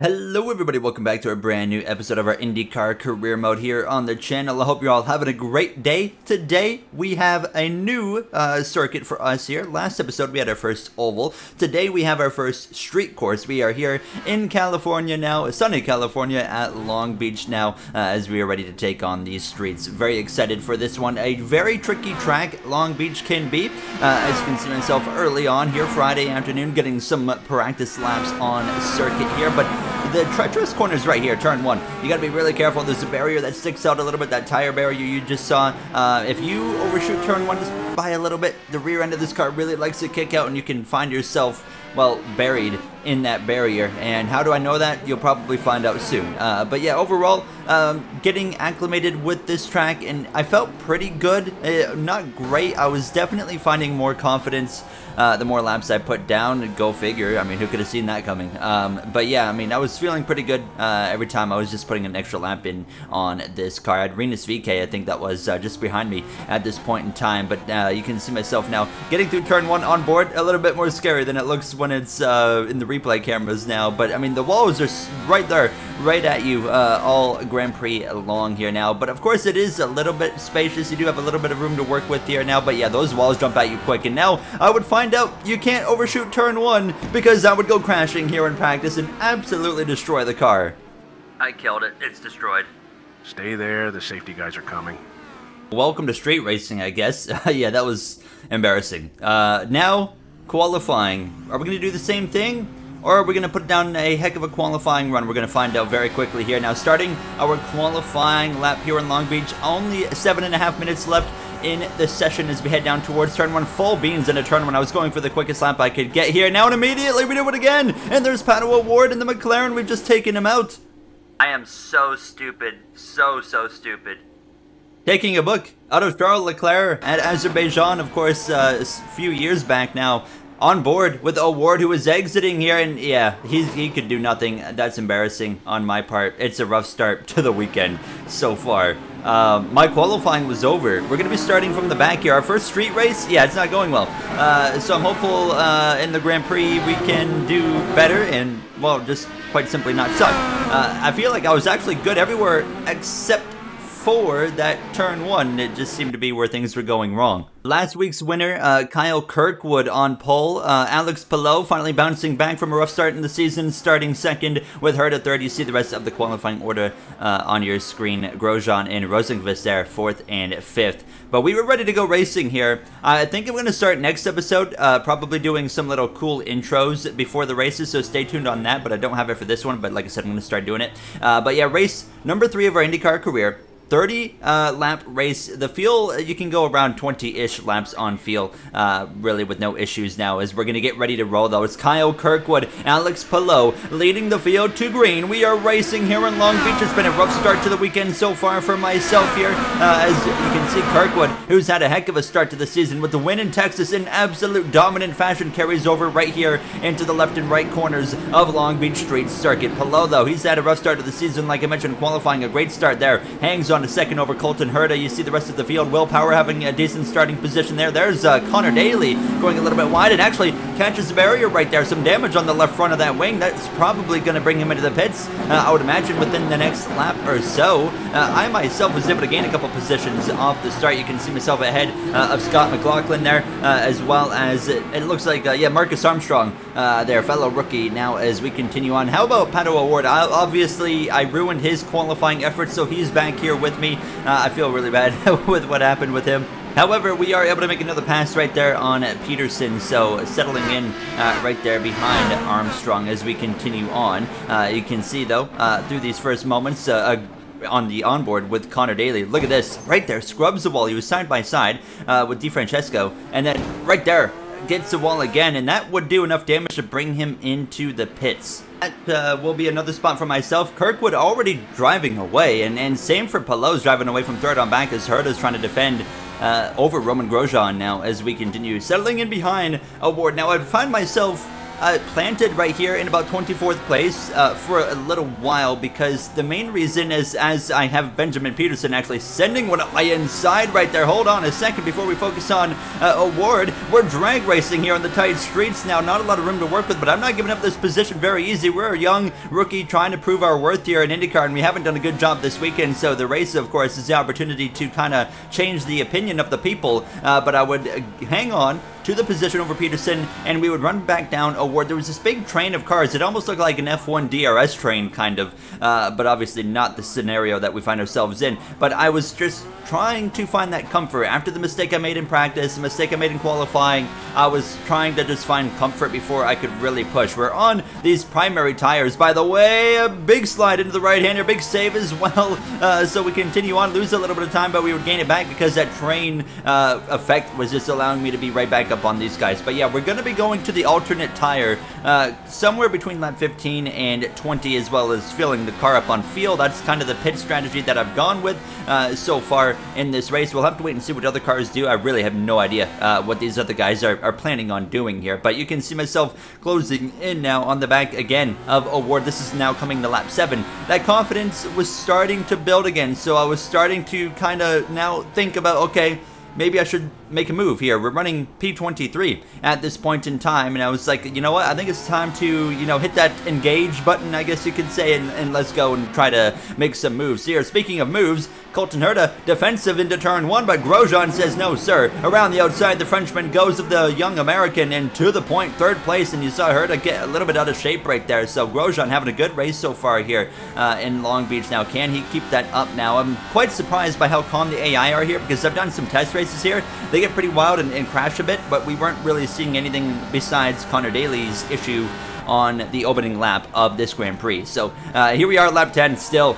Hello everybody, welcome back to a brand new episode of our IndyCar career mode here on the channel. I hope you're all having a great day. Today we have a new circuit for us here. Last episode we had our first oval. Today we have our first street course. We are here in California now, sunny California at Long Beach now, as we are ready to take on these streets. Very excited for this one. A very tricky track Long Beach can be. As you can see myself early on here Friday afternoon getting some practice laps on circuit here, but the treacherous corners right here, turn one. You gotta be really careful. There's a barrier that sticks out a little bit, that tire barrier you just saw. If you overshoot turn one just by a little bit, the rear end of this car really likes to kick out and you can find yourself, well, buried in that barrier. And how do I know that? You'll probably find out soon. But yeah, overall, getting acclimated with this track, and I felt pretty good. Not great. I was definitely finding more confidence the more laps I put down. Go figure. I mean, who could have seen that coming? But yeah, I mean, I was feeling pretty good every time I was just putting an extra lap in on this car. I had Renus VK, I think that was just behind me at this point in time. But you can see myself now getting through turn one on board. A little bit more scary than it looks when it's in the replay cameras now. But I mean, the walls are right there, right at you all Grand Prix long here now. But of course, it is a little bit spacious. You do have a little bit of room to work with here now. But yeah, those walls jump at you quick. And now I would find out you can't overshoot turn one, because I would go crashing here in practice and absolutely destroy the car. I killed it. It's destroyed. Stay there, the safety guys are coming. Welcome to street racing, I guess. Yeah, that was embarrassing. Now, qualifying. Are we going to do the same thing? Or are we going to put down a heck of a qualifying run? We're going to find out very quickly here. Now, starting our qualifying lap here in Long Beach. Only 7.5 minutes left in the session as we head down towards turn one. Full beans into turn one. I was going for the quickest lap I could get here. Now and immediately we do it again. And there's Pato O'Ward in the McLaren. We've just taken him out. I am so stupid. So stupid. Taking a book out of Charles Leclerc at Azerbaijan, of course, a few years back now. On board with O'Ward, who was exiting here, and yeah, he could do nothing. That's embarrassing on my part. It's a rough start to the weekend so far. My qualifying was over. We're going to be starting from the back here. Our first street race, yeah, it's not going well. So I'm hopeful in the Grand Prix we can do better and, well, just quite simply not suck. I feel like I was actually good everywhere except for that turn one. It just seemed to be where things were going wrong. Last week's winner, Kyle Kirkwood on pole. Alex Palou finally bouncing back from a rough start in the season, starting second with her to third. You see the rest of the qualifying order on your screen. Grosjean and Rosenqvist there, fourth and fifth. But we were ready to go racing here. I think I'm going to start next episode, probably doing some little cool intros before the races, so stay tuned on that. But I don't have it for this one, but like I said, I'm going to start doing it. But yeah, race number 3 of our IndyCar career. 30 lap race. The feel, you can go around 20-ish laps on feel, really with no issues now as we're going to get ready to roll though. It's Kyle Kirkwood, Alex Palou leading the field to green. We are racing here in Long Beach. It's been a rough start to the weekend so far for myself here. As you can see, Kirkwood, who's had a heck of a start to the season with the win in Texas in absolute dominant fashion, carries over right here into the left and right corners of Long Beach Street Circuit. Palou though, he's had a rough start to the season, like I mentioned, qualifying a great start there. Hangs on a second over Colton Herta. You see the rest of the field. Will Power having a decent starting position there. There's Connor Daly going a little bit wide and actually catches the barrier right there. Some damage on the left front of that wing. That's probably going to bring him into the pits, I would imagine, within the next lap or so. I myself was able to gain a couple positions off the start. You can see myself ahead of Scott McLaughlin there, as well as it looks like, yeah, Marcus Armstrong there, fellow rookie now as we continue on. How about Pato O'Ward? Obviously, I ruined his qualifying efforts, so he's back here with me. I feel really bad with what happened with him. However, we are able to make another pass right there on Peterson, so settling in right there behind Armstrong as we continue on. You can see, though, through these first moments, on the onboard with Connor Daly. Look at this, right there, scrubs the wall. He was side by side with DeFrancesco, and then right there, gets the wall again, and that would do enough damage to bring him into the pits. That will be another spot for myself. Kirkwood already driving away, and same for Palou's driving away from third on back as Herta's trying to defend over Roman Grosjean now as we continue settling in behind O'Ward. Now I find myself planted right here in about 24th place for a little while, because the main reason is, as I have Benjamin Peterson actually sending one up my inside right there. Hold on a second before we focus on Award. We're drag racing here on the tight streets now. Not a lot of room to work with, but I'm not giving up this position very easy. We're a young rookie trying to prove our worth here in IndyCar, and we haven't done a good job this weekend, so the race, of course, is the opportunity to kind of change the opinion of the people, but I would hang on to the position over Peterson, and we would run back down Award. There was this big train of cars. It almost looked like an F1 DRS train, kind of, but obviously not the scenario that we find ourselves in. But I was just trying to find that comfort. After the mistake I made in practice, the mistake I made in qualifying, I was trying to just find comfort before I could really push. We're on these primary tires, by the way. A big slide into the right-hander, big save as well. So we continue on, lose a little bit of time, but we would gain it back because that train effect was just allowing me to be right back up on these guys. But yeah, we're going to be going to the alternate tire somewhere between lap 15 and 20, as well as filling the car up on fuel. That's kind of the pit strategy that I've gone with so far in this race. We'll have to wait and see what other cars do. I really have no idea what these other guys are planning on doing here, but you can see myself closing in now on the back again of Award. This is now coming to lap 7. That confidence was starting to build again, so I was starting to kind of now think about, okay, maybe I should make a move here. We're running P23 at this point in time, and I was like, you know what, I think it's time to, hit that engage button, I guess you could say, and let's go and try to make some moves here. Speaking of moves, Colton Herta defensive into turn 1, but Grosjean says no, sir. Around the outside, the Frenchman goes of the young American, and to the point, 3rd place, and you saw Herta get a little bit out of shape right there. So Grosjean having a good race so far here in Long Beach. Now, can he keep that up now? I'm quite surprised by how calm the AI are here, because I've done some test races here. They get pretty wild and crash a bit, but we weren't really seeing anything besides Connor Daly's issue on the opening lap of this Grand Prix. So here we are, lap 10, still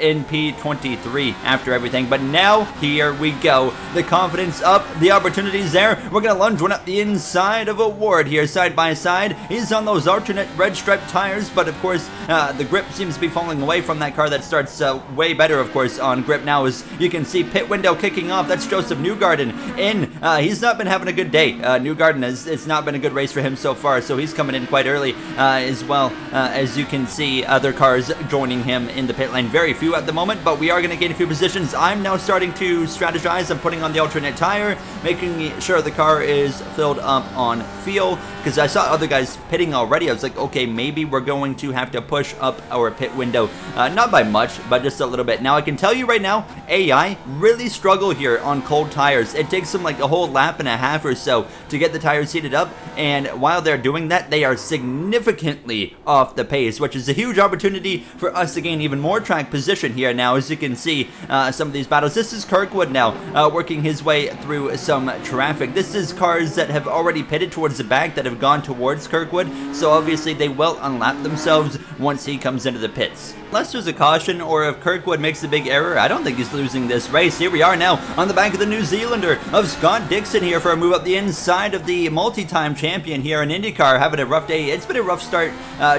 in P23 after everything. But now, here we go. The confidence up, the opportunities there. We're going to lunge one up the inside of Award here, side by side. He's on those alternate red striped tires, but of course, the grip seems to be falling away from that car. That starts way better, of course, on grip now, as you can see pit window kicking off. That's Joseph Newgarden in. He's not been having a good day. Newgarden, it's not been a good race for him so far, so he's coming in quite early. As well, as you can see, other cars joining him in the pit lane. Very few at the moment, but we are going to gain a few positions. I'm now starting to strategize. I'm putting on the alternate tire, making sure the car is filled up on fuel, because I saw other guys pitting already. I was like, okay, maybe we're going to have to push up our pit window. Not by much, but just a little bit. Now, I can tell you right now, AI really struggle here on cold tires. It takes them like a whole lap and a half or so to get the tires heated up, and while they're doing that, they are significantly off the pace, which is a huge opportunity for us to gain even more track position here now. As you can see, some of these battles. This is Kirkwood now working his way through some traffic. This is cars that have already pitted towards the back that have gone towards Kirkwood, so obviously they will unlap themselves once he comes into the pits. Unless there's a caution, or if Kirkwood makes a big error, I don't think he's losing this race. Here we are now on the back of the New Zealander of Scott Dixon here for a move up the inside of the multi-time champion here in IndyCar, having a rough day. It's been a rough start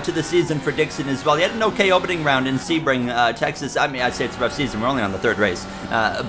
to the season for Dixon as well. He had an okay opening round in Sebring, Texas. I mean, I'd say it's a rough season. We're only on the 3rd race.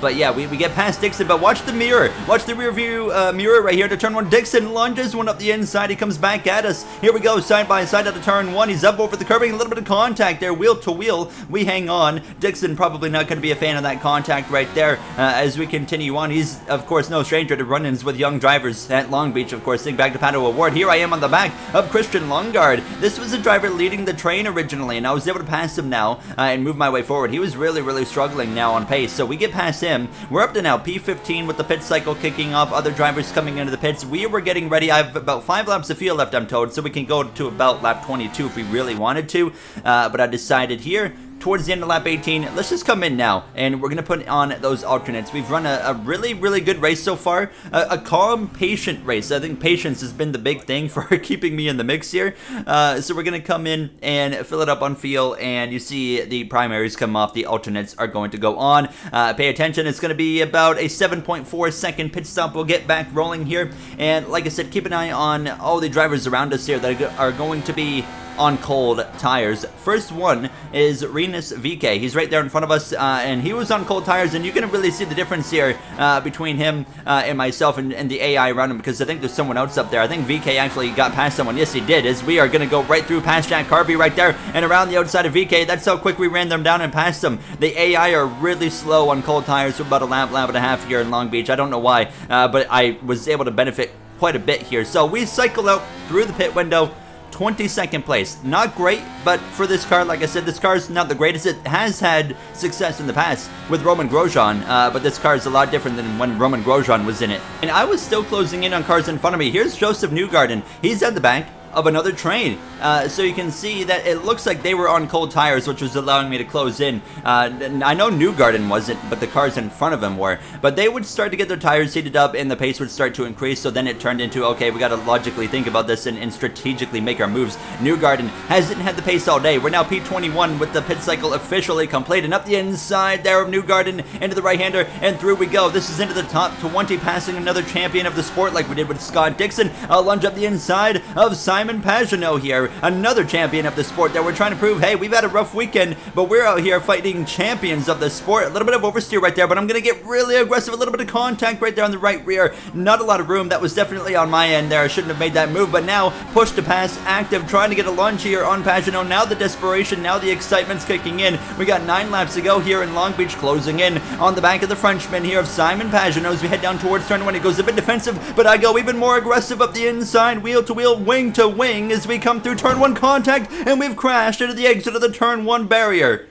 But yeah, we get past Dixon, but watch the mirror. Watch the rear view mirror right here to turn 1. Dixon lunges one up the inside. He comes back at us. Here we go, side by side out of turn 1. He's up over the curbing. A little bit of contact there, wheel to wheel. We hang on. Dixon probably not going to be a fan of that contact right there as we continue on. He's, of course, no stranger to run-ins with young drivers at Long Beach, of course. Think back to Pato Award. Here I am on the back of Christian Lundgaard. This was a driver leading the train originally, and I was able to pass him now and move my way forward. He was really, really struggling now on pace, so we get past him. We're up to now P15 with the pit cycle kicking off. Other drivers coming into the pits. We were getting ready. I have about 5 laps of fuel left, I'm told, so we can go to about lap 22 if we really wanted to, but I decided here towards the end of lap 18, let's just come in now, and we're going to put on those alternates. We've run a really, really good race so far. A calm, patient race. I think patience has been the big thing for keeping me in the mix here. So we're going to come in and fill it up on fuel, and you see the primaries come off. The alternates are going to go on. Pay attention. It's going to be about a 7.4 second pit stop. We'll get back rolling here, and like I said, keep an eye on all the drivers around us here that are going to be on cold tires. First one is Renus VK. He's right there in front of us, and he was on cold tires, and you can really see the difference here between him and myself and the AI around him, because I think there's someone else up there. I think VK actually got past someone. Yes, he did, as we are going to go right through past Jack Carby right there and around the outside of VK. That's how quick we ran them down and past them. The AI are really slow on cold tires for about a lap and a half here in Long Beach. I don't know why, but I was able to benefit quite a bit here. So we cycle out through the pit window, 22nd place. Not great, but for this car, like I said, this car is not the greatest. It has had success in the past with Roman Grosjean, but this car is a lot different than when Roman Grosjean was in it. And I was still closing in on cars in front of me. Here's Joseph Newgarden. He's at the back of another train, so you can see that it looks like they were on cold tires, which was allowing me to close in. I know Newgarden wasn't, but the cars in front of him were. But they would start to get their tires heated up, and the pace would start to increase. So then it turned into, okay, we got to logically think about this and strategically make our moves. Newgarden hasn't had the pace all day. We're now P21 with the pit cycle officially complete, and up the inside there of Newgarden into the right-hander, and through we go. This is into the top 20, passing another champion of the sport like we did with Scott Dixon. A lunge up the inside of Simon Pagenaud here, another champion of the sport that we're trying to prove, hey, we've had a rough weekend, but we're out here fighting champions of the sport. A little bit of oversteer right there, but I'm going to get really aggressive. A little bit of contact right there on the right rear. Not a lot of room. That was definitely on my end there. I shouldn't have made that move, but now push to pass, active, trying to get a lunge here on Pagenaud. Now the desperation, now the excitement's kicking in. We got 9 laps to go here in Long Beach, closing in on the back of the Frenchman here of Simon Pagenaud as we head down towards turn 1. He goes a bit defensive, but I go even more aggressive up the inside, wheel to wheel, wing to wing, as we come through turn 1 contact, and we've crashed into the exit of the turn 1 barrier.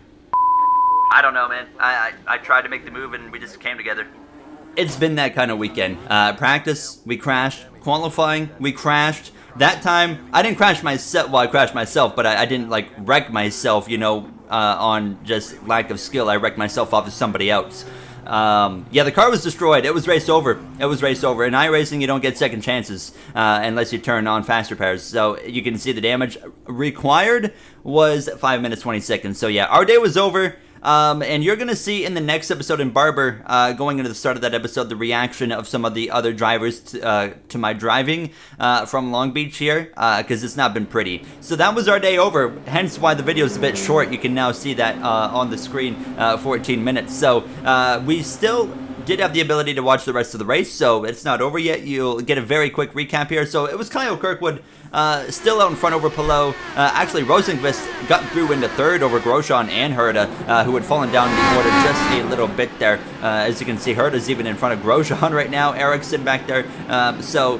I don't know, man. I tried to make the move and we just came together. It's been that kind of weekend. Practice, we crashed. Qualifying, we crashed. That time, I didn't crash myself. Well, I crashed myself, but I didn't, like, wreck myself, you know, on just lack of skill. I wrecked myself off of somebody else. Yeah, the car was destroyed. It was raced over. It was raced over. In iRacing, you don't get second chances unless you turn on fast repairs. So you can see the damage required was 5 minutes 20 seconds. So yeah, our day was over. And you're going to see in the next episode in Barber, going into the start of that episode, the reaction of some of the other drivers to my driving from Long Beach here, because it's not been pretty. So that was our day over, hence why the video is a bit short. You can now see that on the screen, 14 minutes. So we still did have the ability to watch the rest of the race, so it's not over yet. You'll get a very quick recap here. So it was Kyle Kirkwood still out in front over Palou. Actually, Rosenqvist got through into third over Grosjean and Herta, who had fallen down the order just a little bit there. As you can see, Herta's even in front of Grosjean right now. Ericsson back there. So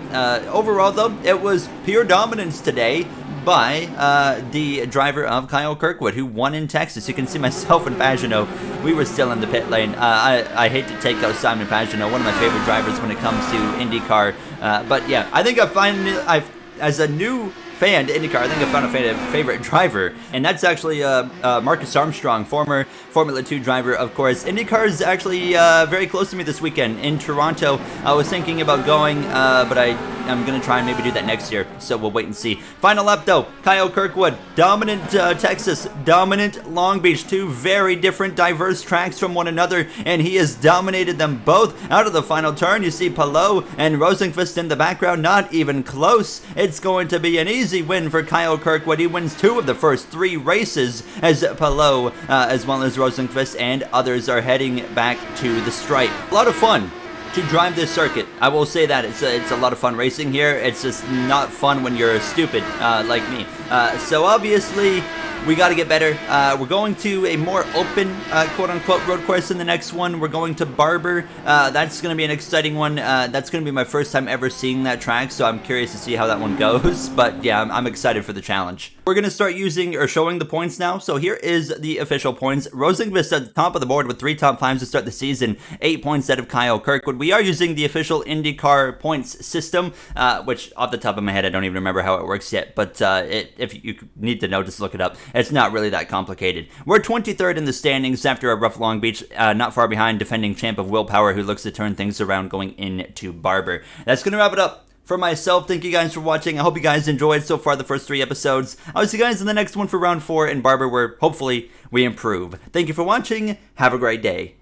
overall, though, it was pure dominance today by the driver of Kyle Kirkwood, who won in Texas. You can see myself and Pagenaud. We were still in the pit lane. I hate to take out Simon Pagenaud, one of my favorite drivers when it comes to IndyCar. But yeah, I think as a new fan to IndyCar, I think I found a favorite driver, and that's actually Marcus Armstrong, former Formula 2 driver, of course. IndyCar is actually very close to me this weekend in Toronto. I was thinking about going, but I'm going to try and maybe do that next year, so we'll wait and see. Final lap, though, Kyle Kirkwood, dominant Texas, dominant Long Beach, two very different, diverse tracks from one another, and he has dominated them both. Out of the final turn, you see Palou and Rosenqvist in the background, not even close. It's going to be an easy win for Kyle Kirkwood. He wins 2 of the first 3 races as Palou, as well as Rosenqvist and others are heading back to the stripe. A lot of fun to drive this circuit. I will say that it's a lot of fun racing here. It's just not fun when you're stupid like me. So obviously we got to get better. We're going to a more open quote-unquote road course in the next one. We're going to Barber. That's going to be an exciting one. That's going to be my first time ever seeing that track, so I'm curious to see how that one goes. But yeah, I'm excited for the challenge. We're going to start using or showing the points now. So here is the official points. Rosenqvist at the top of the board with 3 top 5s to start the season, 8 points out of Kyle Kirkwood. We are using the official IndyCar points system, which off the top of my head, I don't even remember how it works yet. But if you need to know, just look it up. It's not really that complicated. We're 23rd in the standings after a rough Long Beach, not far behind defending champ of Willpower, who looks to turn things around going into Barber. That's going to wrap it up for myself. Thank you guys for watching. I hope you guys enjoyed so far the first 3 episodes. I'll see you guys in the next one for round 4 in Barber, where hopefully we improve. Thank you for watching. Have a great day.